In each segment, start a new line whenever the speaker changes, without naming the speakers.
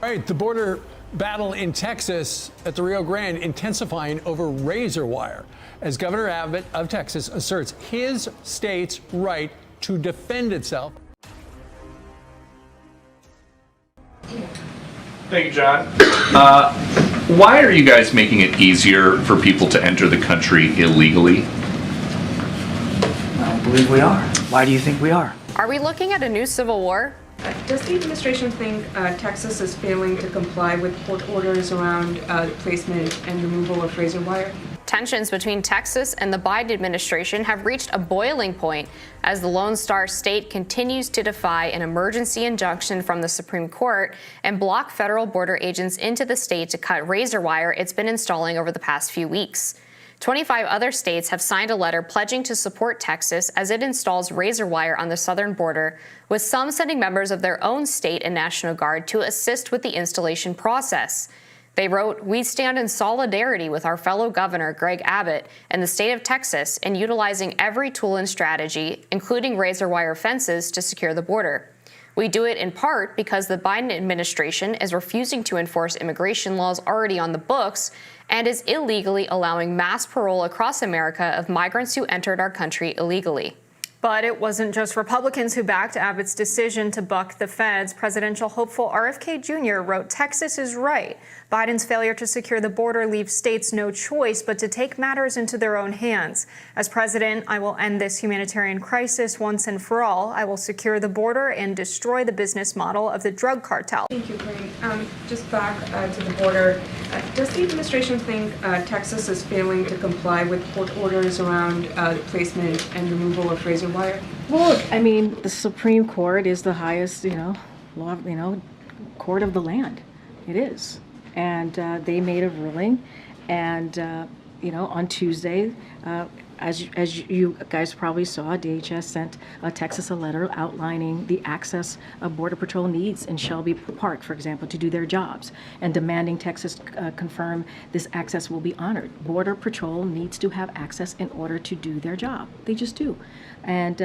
All right, the border battle in Texas at the Rio Grande intensifying over razor wire as Governor Abbott of Texas asserts his state's right to defend itself.
Thank you, John. Why are you guys making it easier for people to enter the country illegally?
I don't believe we are. Why do you think we are?
Are we looking at a new civil war?
Does the administration think Texas is failing to comply with court orders around the placement and removal of razor wire?
Tensions between Texas and the Biden administration have reached a boiling point as the Lone Star State continues to defy an emergency injunction from the Supreme Court and block federal border agents into the state to cut razor wire it's been installing over the past few weeks. 25 other states have signed a letter pledging to support Texas as it installs razor wire on the southern border, with some sending members of their own state and National Guard to assist with the installation process. They wrote, "We stand in solidarity with our fellow governor, Greg Abbott, and the state of Texas in utilizing every tool and strategy, including razor wire fences, to secure the border. We do it in part because the Biden administration is refusing to enforce immigration laws already on the books and is illegally allowing mass parole across America of migrants who entered our country illegally."
But it wasn't just Republicans who backed Abbott's decision to buck the feds. Presidential hopeful RFK Jr. wrote, "Texas is right. Biden's failure to secure the border leaves states no choice but to take matters into their own hands. As president, I will end this humanitarian crisis once and for all. I will secure the border and destroy the business model of the drug cartel."
Thank you, Corinne. Just back to the border. Does the administration think Texas is failing to comply with court orders around the placement and removal of razor wire?
Well, look, I mean, the Supreme Court is the highest, law, court of the land. It is. And they made a ruling, and on Tuesday, as you guys probably saw, DHS sent Texas a letter outlining the access Border Patrol needs in Shelby Park, for example, to do their jobs, and demanding Texas confirm this access will be honored. Border Patrol needs to have access in order to do their job. They just do. And,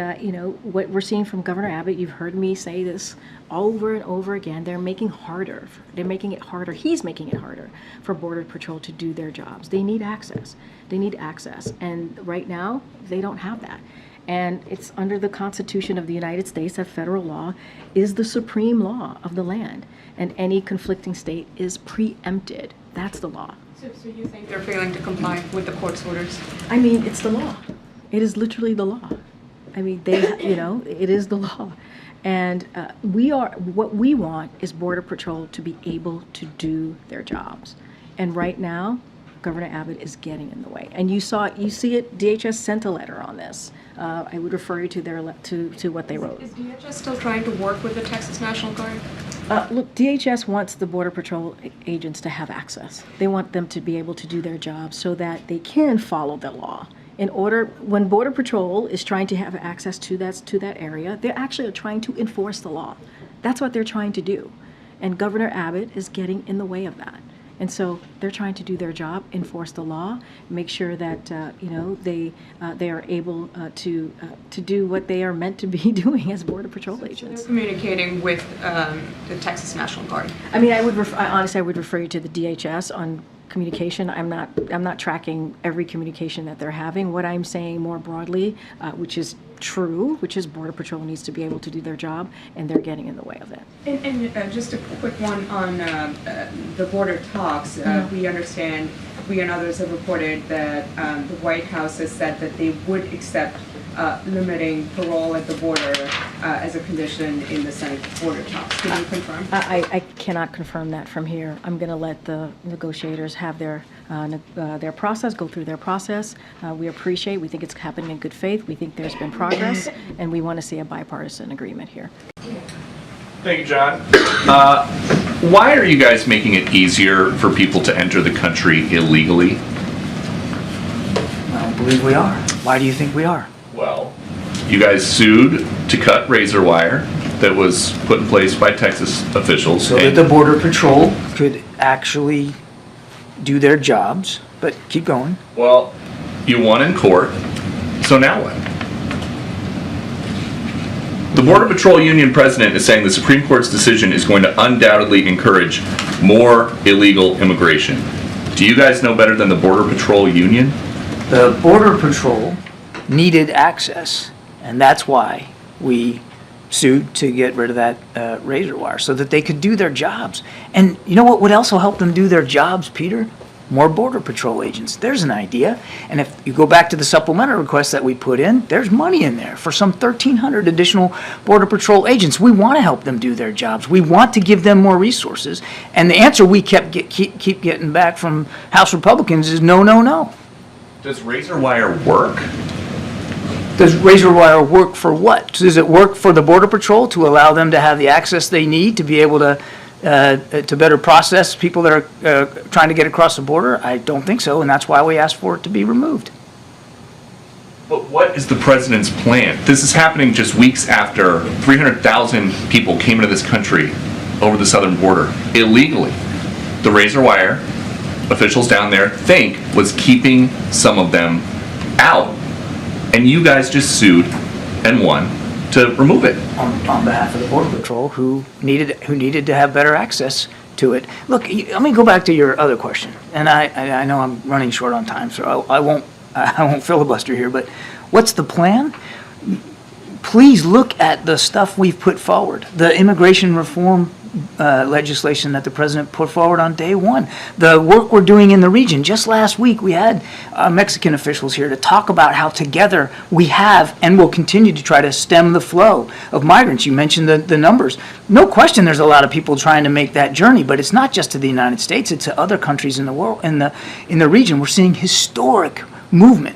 what we're seeing from Governor Abbott, you've heard me say this over and over again, they're making it harder. He's making it harder for Border Patrol to do their jobs. They need access. And right now, they don't have that. And it's under the Constitution of the United States that federal law is the supreme law of the land. And any conflicting state is preempted. That's the law.
So you think they're failing to comply with the court's orders?
I mean, it's the law. It is literally the law. I mean, it is the law. And what we want is Border Patrol to be able to do their jobs. And right now, Governor Abbott is getting in the way. And you see it, DHS sent a letter on this. I would refer you to what they wrote.
Is DHS still trying to work with the Texas National Guard?
Look, DHS wants the Border Patrol agents to have access. They want them to be able to do their job so that they can follow the law. When Border Patrol is trying to have access to that area, they're actually trying to enforce the law. That's what they're trying to do. And Governor Abbott is getting in the way of that. And so they're trying to do their job, enforce the law, make sure that they are able to do what they are meant to be doing as Border Patrol agents.
So they're communicating with the Texas National Guard.
I mean, honestly, I would refer you to the DHS on communication. I'm not tracking every communication that they're having. What I'm saying more broadly, which is true, which is Border Patrol needs to be able to do their job, and they're getting in the way of it.
And just a quick one on the border talks. We understand, we and others have reported that the White House has said that they would accept limiting parole at the border as a condition in the Senate border talks. Can you confirm?
I cannot confirm that from here. I'm going to let the negotiators have their process, go through their process. We think it's happening in good faith. We think there's been progress, and we want to see a bipartisan agreement here.
Thank you, John. Why are you guys making it easier for people to enter the country illegally?
I don't believe we are. Why do you think we are?
Well, you guys sued to cut razor wire that was put in place by Texas officials.
So that the Border Patrol could actually do their jobs, but keep going.
Well, you won in court, so now what? The Border Patrol Union president is saying the Supreme Court's decision is going to undoubtedly encourage more illegal immigration. Do you guys know better than the Border Patrol Union?
The Border Patrol needed access, and that's why we sued to get rid of that razor wire, so that they could do their jobs. And you know what would also help them do their jobs, Peter? More Border Patrol agents. There's an idea. And if you go back to the supplemental request that we put in, there's money in there for some 1,300 additional Border Patrol agents. We want to help them do their jobs. We want to give them more resources. And the answer we keep getting back from House Republicans is no, no, no.
Does razor wire work?
Does razor wire work for what? Does it work for the Border Patrol to allow them to have the access they need to be able to better process people that are trying to get across the border? I don't think so, and that's why we asked for it to be removed.
But what is the president's plan? This is happening just weeks after 300,000 people came into this country over the southern border illegally. The razor wire, officials down there think, was keeping some of them out. And you guys just sued and won to remove it.
On behalf of the Border Patrol, who needed to have better access to it. Look, let me go back to your other question. And I know I'm running short on time, so I won't filibuster here. But what's the plan? Please look at the stuff we've put forward. The immigration reform legislation that the president put forward on day one. The work we're doing in the region. Just last week, we had Mexican officials here to talk about how together we have and will continue to try to stem the flow of migrants. You mentioned the numbers. No question there's a lot of people trying to make that journey, but it's not just to the United States, it's to other countries in the world, in the region. We're seeing historic movement.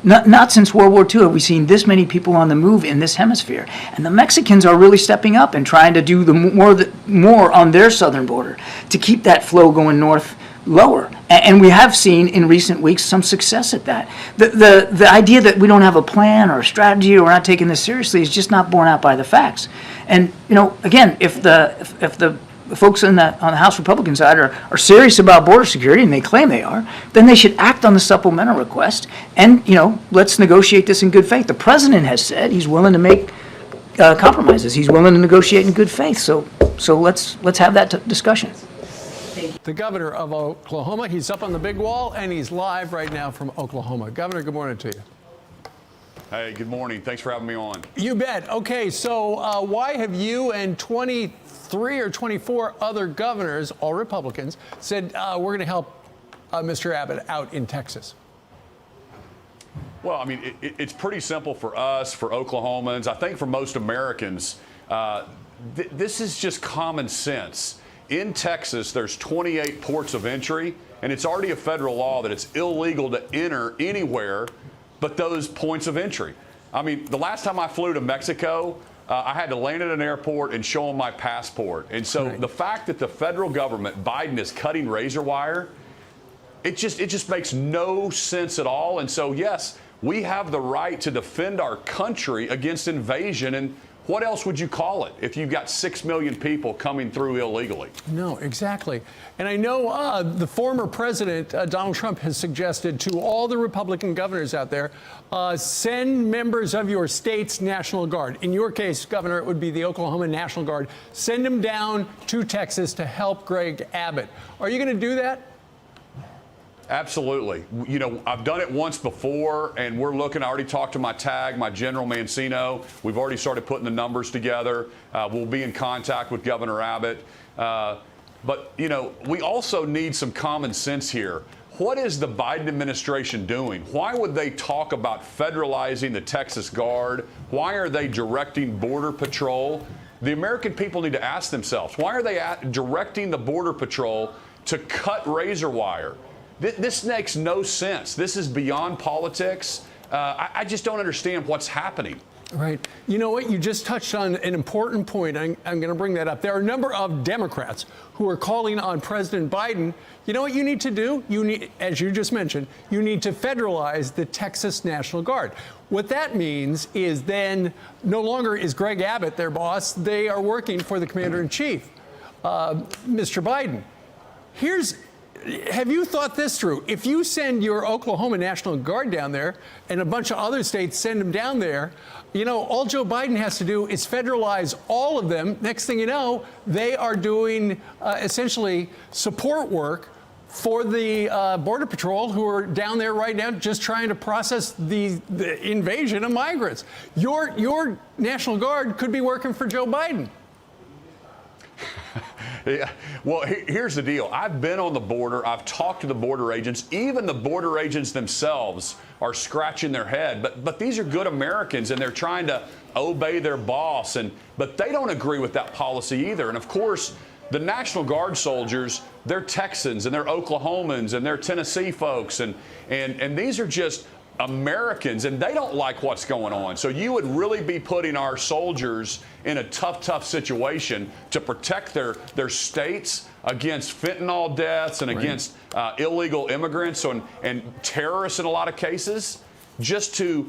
Not since World War II have we seen this many people on the move in this hemisphere. And the Mexicans are really stepping up and trying to do more on their southern border to keep that flow going north lower. And we have seen in recent weeks some success at that. The idea that we don't have a plan or a strategy or we're not taking this seriously is just not borne out by the facts. And, again, if the folks on the House Republican side are serious about border security, and they claim they are, then they should act on the supplemental request and, let's negotiate this in good faith. The president has said he's willing to make compromises. He's willing to negotiate in good faith. So let's have that discussion.
The governor of Oklahoma, he's up on the big wall, and he's live right now from Oklahoma. Governor, good morning to you.
Hey, good morning. Thanks for having me on.
You bet. Okay, so why have you and 23 or 24 other governors, all Republicans, said we're going to help Mr. Abbott out in Texas?
Well, I mean, it's pretty simple for us, for Oklahomans. I think for most Americans, this is just common sense. In Texas, there's 28 ports of entry, and it's already a federal law that it's illegal to enter anywhere but those points of entry. I mean, the last time I flew to Mexico, I had to land at an airport and show them my passport. And so the fact that the federal government, Biden, is cutting razor wire, it just makes no sense at all. And so, yes, we have the right to defend our country against invasion. And what else would you call it if you've got 6 million people coming through illegally?
No, exactly. And I know the former president, Donald Trump, has suggested to all the Republican governors out there, send members of your state's National Guard. In your case, Governor, it would be the Oklahoma National Guard. Send them down to Texas to help Greg Abbott. Are you going to do that?
Absolutely. I've done it once before, and we're looking. I already talked to my General Mancino. We've already started putting the numbers together. We'll be in contact with Governor Abbott. But, we also need some common sense here. What is the Biden administration doing? Why would they talk about federalizing the Texas Guard? Why are they directing Border Patrol? The American people need to ask themselves, why are they directing the Border Patrol to cut razor wire? This makes no sense. This is beyond politics. I just don't understand what's happening.
Right. You know what? You just touched on an important point. I'm going to bring that up. There are a number of Democrats who are calling on President Biden. You know what you need to do? You need, as you just mentioned, you need to federalize the Texas National Guard. What that means is then no longer is Greg Abbott their boss. They are working for the commander-in-chief, Mr. Biden. Here's have you thought this through? If you send your Oklahoma National Guard down there and a bunch of other states send them down there, you know, all Joe Biden has to do is federalize all of them. Next thing you know, they are doing essentially support work for the Border Patrol, who are down there right now just trying to process the invasion of migrants. Your National Guard could be working for Joe Biden.
Yeah. Well, here's the deal. I've been on the border. I've talked to the border agents. Even the border agents themselves are scratching their head. But these are good Americans, and they're trying to obey their boss. But they don't agree with that policy either. And of course, the National Guard soldiers, they're Texans and they're Oklahomans and they're Tennessee folks. And these are just Americans, and they don't like what's going on. So you would really be putting our soldiers in a tough situation to protect their states against fentanyl deaths and against illegal immigrants and terrorists in a lot of cases, just to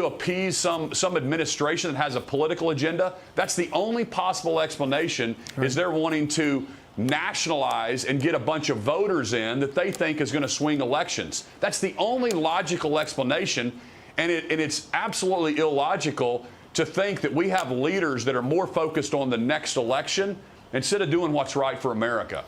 appease some administration that has a political agenda. That's the only possible explanation, is they're wanting to nationalize and get a bunch of voters in that they think is going to swing elections. That's the only logical explanation, and it's absolutely illogical to think that we have leaders that are more focused on the next election instead of doing what's right for America.